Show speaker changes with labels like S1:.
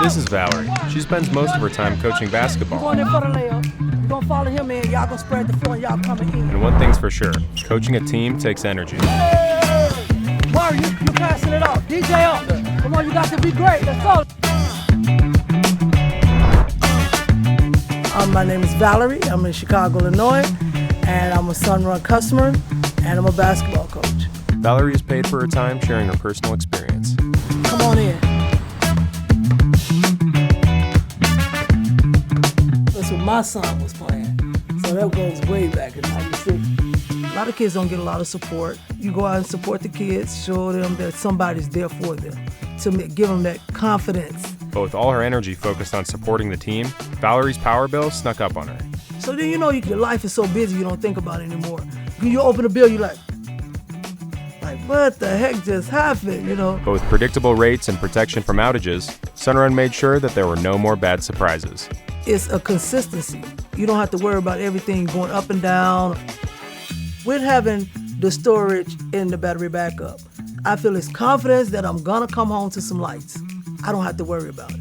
S1: This is Valerie. She spends most of her time coaching basketball.
S2: Going in for the layup. You're gonna follow him in. Y'all gonna spread the floor and y'all coming in.
S1: And one thing's for sure, coaching a team takes energy.
S2: Murray, you passing it off. DJ up. Come on, you got to be great. Let's go. My name is Valerie. I'm in Chicago, Illinois, and I'm a Sunrun customer, and I'm a basketball coach.
S1: Valerie is paid for her time sharing her personal experience.
S2: Come on in. That's what my son was playing. So that goes way back in '96. A lot of kids don't get a lot of support. You go out and support the kids, show them that somebody's there for them, to give them that confidence.
S1: But with all her energy focused on supporting the team, Valerie's power bill snuck up on her.
S2: So then your life is so busy you don't think about it anymore. You open the bill, you're like, what the heck just happened,
S1: But with predictable rates and protection from outages, Sunrun made sure that there were no more bad surprises.
S2: It's a consistency. You don't have to worry about everything going up and down. With having the storage in the battery backup, I feel it's confidence that I'm gonna come home to some lights. I don't have to worry about it.